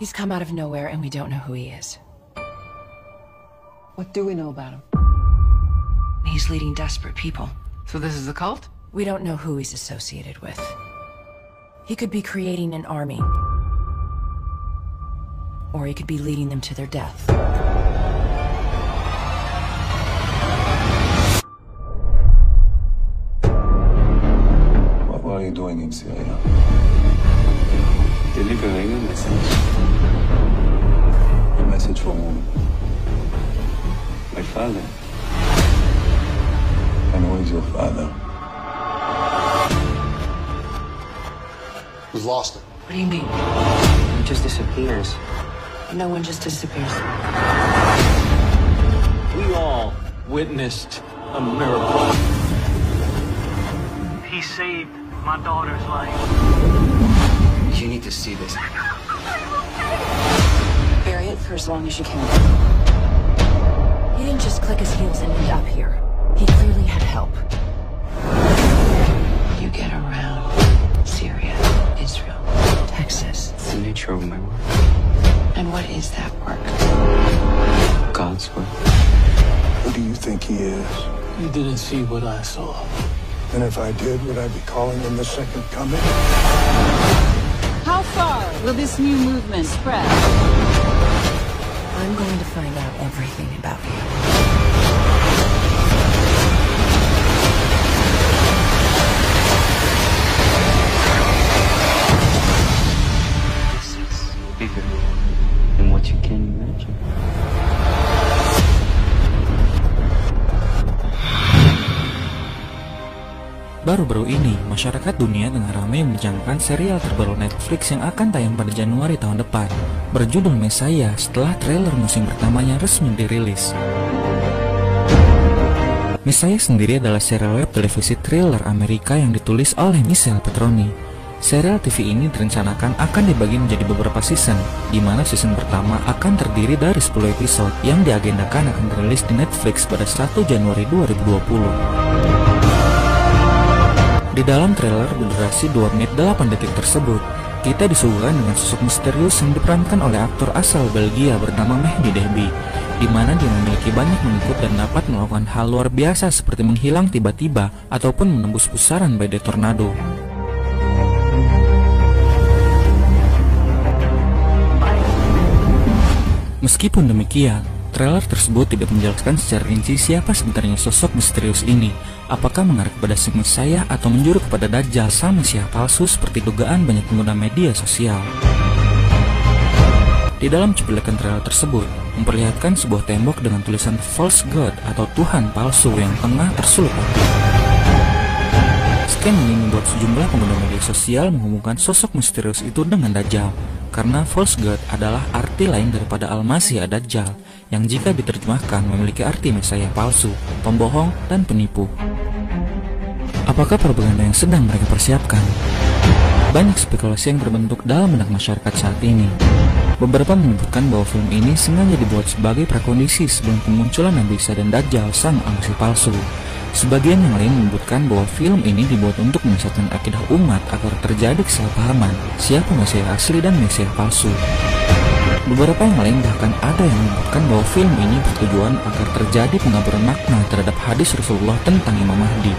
He's come out of nowhere and we don't know who he is. What do we know about him? He's leading desperate people. So this is a cult? We don't know who he's associated with. He could be creating an army. Or he could be leading them to their death. What were you doing in Syria? Delivering a message. A message from whom? My father. And who is your father? We've lost him. What do you mean? He just disappears. No one just disappears. We all witnessed a miracle. He saved my daughter's life. You need to see this. Bury it for as long as you can. He didn't just click his heels and end up here. He clearly had help. You get around Syria, Israel, Texas. It's the nature of my work. And what is that work? God's work. Who do you think he is? You didn't see what I saw. And if I did, would I be calling him the second coming? How far will this new movement spread? I'm going to find out everything about you. This is bigger than what you can imagine. Baru-baru ini, masyarakat dunia tengah ramai membincangkan serial terbaru Netflix yang akan tayang pada Januari tahun depan, berjudul Messiah, setelah trailer musim pertamanya resmi dirilis. Messiah sendiri adalah serial web televisi thriller Amerika yang ditulis oleh Michelle Petroni. Serial TV ini direncanakan akan dibagi menjadi beberapa season, di mana season pertama akan terdiri dari 10 episode yang diagendakan akan dirilis di Netflix pada 1 Januari 2020. Di dalam trailer berdurasi 2 menit 8 detik tersebut, kita disuguhkan dengan sosok misterius yang diperankan oleh aktor asal Belgia bernama Mehdi Dehbi, di mana dia memiliki banyak pengikut dan dapat melakukan hal luar biasa seperti menghilang tiba-tiba ataupun menembus pusaran badai tornado. Meskipun demikian, trailer tersebut tidak menjelaskan secara rinci siapa sebenarnya sosok misterius ini, apakah mengarah kepada si Messiah atau menjuru kepada Dajjal sang Mesias palsu seperti dugaan banyak pengguna media sosial. Di dalam cuplikan trailer tersebut, memperlihatkan sebuah tembok dengan tulisan False God atau Tuhan palsu yang tengah tersulut api. Scan ini membuat sejumlah pengguna media sosial menghubungkan sosok misterius itu dengan Dajjal, karena False God adalah arti lain daripada Al-Masih Dajjal, yang jika diterjemahkan memiliki arti Mesias palsu, pembohong, dan penipu. Apakah propaganda yang sedang mereka persiapkan? Banyak spekulasi yang terbentuk dalam benak masyarakat saat ini. Beberapa menyebutkan bahwa film ini sengaja dibuat sebagai prakondisi sebelum kemunculan Nabi Isa dan Dajjal sang Al-Masih palsu. Sebagian yang lain menyebutkan bahwa film ini dibuat untuk menyesatkan akidah umat agar terjadi kesalahpahaman siapa Mesias asli dan Mesias palsu. Beberapa yang lain bahkan ada yang menyebutkan bahwa film ini bertujuan agar terjadi pengaburan makna terhadap hadis Rasulullah tentang Imam Mahdi.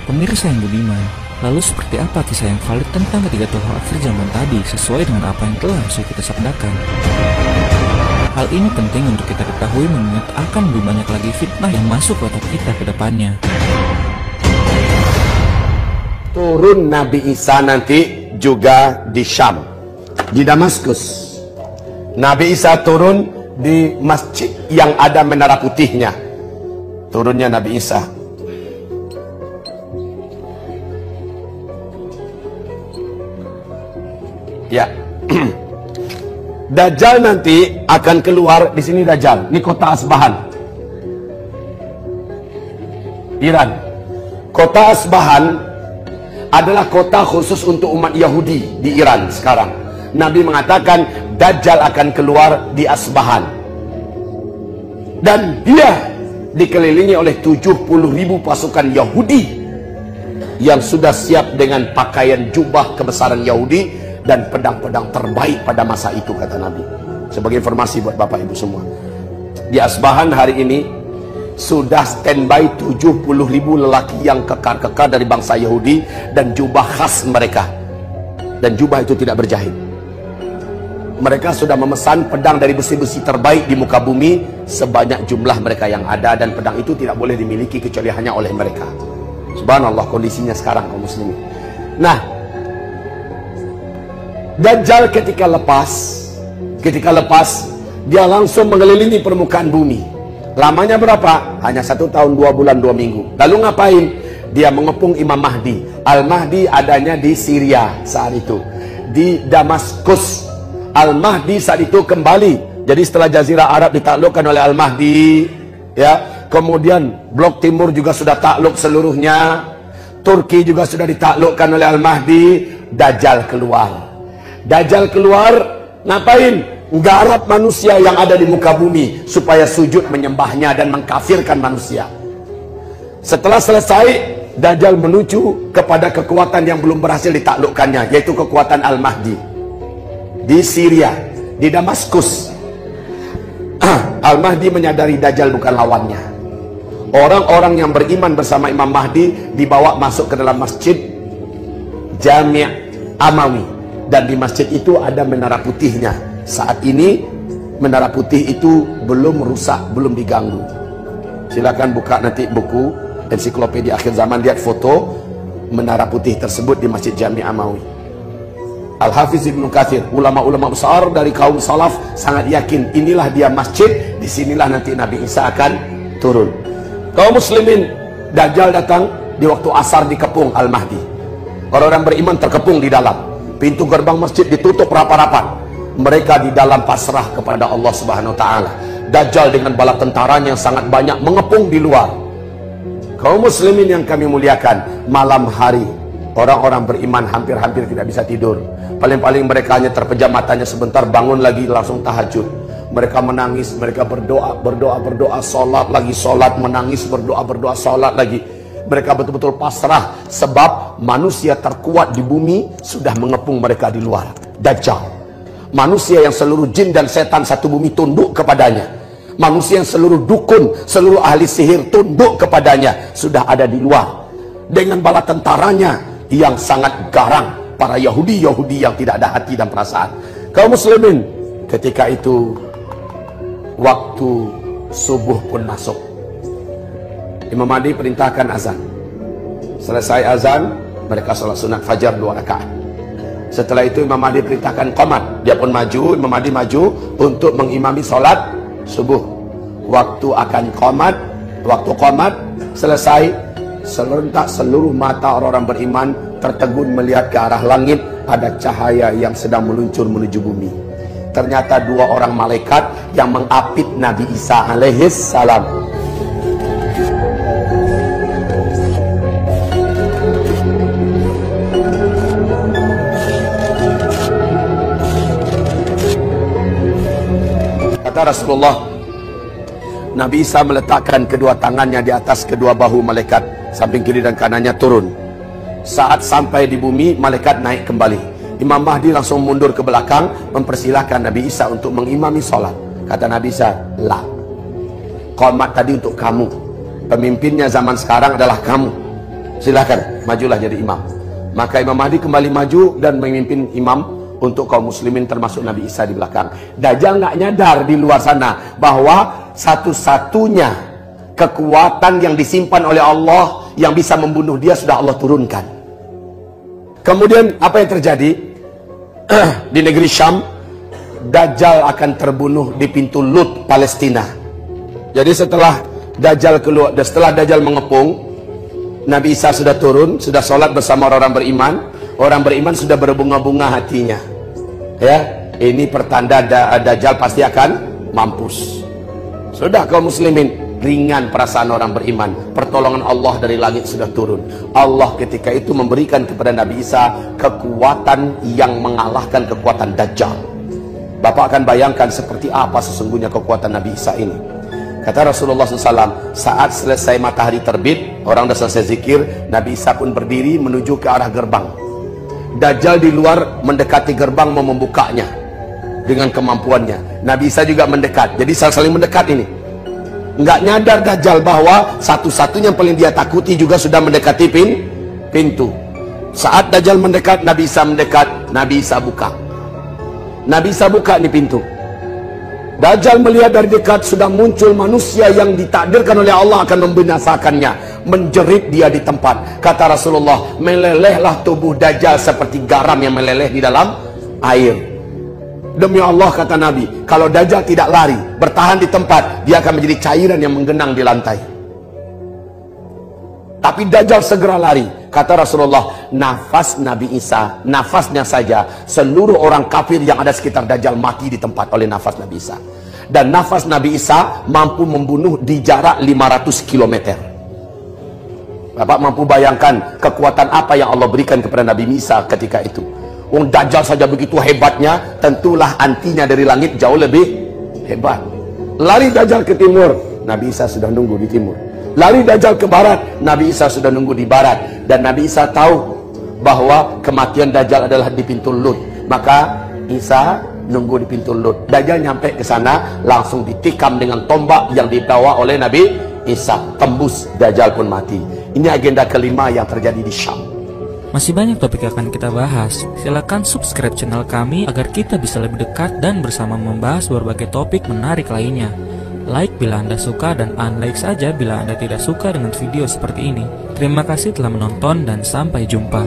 Pemirsa yang budiman, lalu seperti apa kisah yang valid tentang ketiga tokoh akhir zaman tadi sesuai dengan apa yang telah Rasul kita sabdakan? Hal ini penting untuk kita ketahui mengingat akan lebih banyak lagi fitnah yang masuk ke otak kita ke depannya. Turun Nabi Isa nanti juga di Syam, di Damaskus. Nabi Isa turun di masjid yang ada menara putihnya. Turunnya Nabi Isa. Ya. Dajjal nanti akan keluar di sini. Dajjal, ini kota Asbahan, Iran. Kota Asbahan adalah kota khusus untuk umat Yahudi di Iran sekarang. Nabi mengatakan Dajjal akan keluar di Asbahan, dan dia dikelilingi oleh 70.000 pasukan Yahudi yang sudah siap dengan pakaian jubah kebesaran Yahudi dan pedang-pedang terbaik pada masa itu, kata Nabi. Sebagai informasi buat Bapak Ibu semua, di Asbahan hari ini sudah standby 70.000 lelaki yang kekar-kekar dari bangsa Yahudi dan jubah khas mereka, dan jubah itu tidak berjahit. Mereka sudah memesan pedang dari besi-besi terbaik di muka bumi sebanyak jumlah mereka yang ada, dan pedang itu tidak boleh dimiliki kecuali hanya oleh mereka. Subhanallah kondisinya sekarang kaum muslimin. Nah, Dajjal ketika lepas dia langsung mengelilingi permukaan bumi. Lamanya berapa? Hanya 1 tahun 2 bulan 2 minggu. Lalu ngapain? Dia mengepung Imam Mahdi. Al-Mahdi adanya di Syria saat itu, di Damaskus. Al-Mahdi saat itu kembali. Jadi setelah Jazirah Arab ditaklukkan oleh Al-Mahdi, ya, kemudian blok timur juga sudah takluk seluruhnya, Turki juga sudah ditaklukkan oleh Al-Mahdi. Dajjal keluar. Dajjal keluar ngapain? Nggarap manusia yang ada di muka bumi supaya sujud menyembahnya dan mengkafirkan manusia. Setelah selesai, Dajjal menuju kepada kekuatan yang belum berhasil ditaklukkannya, yaitu kekuatan Al-Mahdi di Syria, di Damaskus. Al-Mahdi menyadari Dajjal bukan lawannya. Orang-orang yang beriman bersama Imam Mahdi dibawa masuk ke dalam masjid Jami' Amawi, dan di masjid itu ada menara putihnya. Saat ini menara putih itu belum rusak, belum diganggu. Silakan buka nanti buku ensiklopedia akhir zaman, lihat foto menara putih tersebut di masjid Jami' Amawi. Al-Hafiz Ibnu Katsir, ulama-ulama besar dari kaum salaf, sangat yakin inilah dia masjid, disinilah nanti Nabi Isa akan turun. Kaum muslimin, Dajjal datang di waktu asar, dikepung Al-Mahdi. Orang-orang beriman terkepung di dalam. Pintu gerbang masjid ditutup rapat-rapat. Mereka di dalam pasrah kepada Allah Subhanahu wa taala. Dajjal dengan bala tentaranya yang sangat banyak mengepung di luar. Kaum muslimin yang kami muliakan, malam hari orang-orang beriman hampir-hampir tidak bisa tidur. Paling-paling mereka hanya terpejam matanya sebentar, bangun lagi langsung tahajud. Mereka menangis, mereka berdoa, salat lagi, salat, menangis, berdoa, salat lagi. Mereka betul-betul pasrah, sebab manusia terkuat di bumi sudah mengepung mereka di luar. Dajjal, manusia yang seluruh jin dan setan satu bumi tunduk kepadanya, manusia yang seluruh dukun, seluruh ahli sihir tunduk kepadanya, sudah ada di luar dengan bala tentaranya yang sangat garang, para Yahudi yang tidak ada hati dan perasaan. Kaum muslimin, ketika itu waktu subuh pun masuk. Imam Mahdi perintahkan azan. Selesai azan, mereka sholat sunat fajar 2 rakaat. Setelah itu Imam Mahdi perintahkan qomat. Dia pun maju, Imam Mahdi maju untuk mengimami sholat subuh. Waktu akan qomat, waktu qomat selesai, serentak seluruh mata orang-orang beriman tertegun melihat ke arah langit. Ada cahaya yang sedang meluncur menuju bumi. Ternyata 2 orang malaikat yang mengapit Nabi Isa alaihis salam. Kata Rasulullah, Nabi Isa meletakkan kedua tangannya di atas kedua bahu malaikat, samping kiri dan kanannya turun. Saat sampai di bumi, malaikat naik kembali. Imam Mahdi langsung mundur ke belakang, mempersilahkan Nabi Isa untuk mengimami sholat. Kata Nabi Isa, la, qomat tadi untuk kamu, pemimpinnya zaman sekarang adalah kamu, silahkan majulah jadi imam. Maka Imam Mahdi kembali maju dan memimpin imam untuk kaum muslimin, termasuk Nabi Isa di belakang. Dajjal nggak nyadar di luar sana bahwa satu-satunya kekuatan yang disimpan oleh Allah yang bisa membunuh dia sudah Allah turunkan. Kemudian apa yang terjadi? Di negeri Syam, Dajjal akan terbunuh di pintu Lut, Palestina. Jadi setelah Dajjal keluar, setelah Dajjal mengepung, Nabi Isa sudah turun, sudah sholat bersama orang-orang beriman. Orang beriman sudah berbunga-bunga hatinya. Ya, ini pertanda Dajjal pasti akan mampus. Sudah kaum muslimin, ringan perasaan orang beriman. Pertolongan Allah dari langit sudah turun. Allah ketika itu memberikan kepada Nabi Isa kekuatan yang mengalahkan kekuatan Dajjal. Bapak akan bayangkan seperti apa sesungguhnya kekuatan Nabi Isa ini. Kata Rasulullah SAW, saat selesai matahari terbit, orang sudah selesai zikir, Nabi Isa pun berdiri menuju ke arah gerbang. Dajjal di luar mendekati gerbang mau membukanya dengan kemampuannya. Nabi Isa juga mendekat. Jadi saling mendekat ini. Nggak nyadar Dajjal bahwa satu-satunya yang paling dia takuti juga sudah mendekati pintu. Saat Dajjal mendekat, Nabi Isa mendekat, Nabi Isa buka. Nabi Isa buka nih pintu. Dajjal melihat dari dekat sudah muncul manusia yang ditakdirkan oleh Allah akan membinasakannya. Menjerit dia di tempat. Kata Rasulullah, melelehlah tubuh Dajjal seperti garam yang meleleh di dalam air. Demi Allah, kata Nabi, kalau Dajjal tidak lari, bertahan di tempat, dia akan menjadi cairan yang menggenang di lantai. Tapi Dajjal segera lari. Kata Rasulullah, nafas Nabi Isa, nafasnya saja, seluruh orang kafir yang ada sekitar Dajjal mati di tempat oleh nafas Nabi Isa. Dan nafas Nabi Isa mampu membunuh di jarak 500 km. Bapak mampu bayangkan kekuatan apa yang Allah berikan kepada Nabi Isa ketika itu. Dajjal saja begitu hebatnya, tentulah antinya dari langit jauh lebih hebat. Lari Dajjal ke timur, Nabi Isa sudah nunggu di timur. Lari Dajjal ke barat, Nabi Isa sudah nunggu di barat. Dan Nabi Isa tahu bahwa kematian Dajjal adalah di pintu Lut. Maka Isa nunggu di pintu Lut. Dajjal nyampe ke sana, langsung ditikam dengan tombak yang dibawa oleh Nabi Isa. Tembus, Dajjal pun mati. Ini agenda kelima yang terjadi di Syam. Masih banyak topik yang akan kita bahas. Silakan subscribe channel kami agar kita bisa lebih dekat dan bersama membahas berbagai topik menarik lainnya. Like bila Anda suka dan unlike saja bila Anda tidak suka dengan video seperti ini. Terima kasih telah menonton dan sampai jumpa.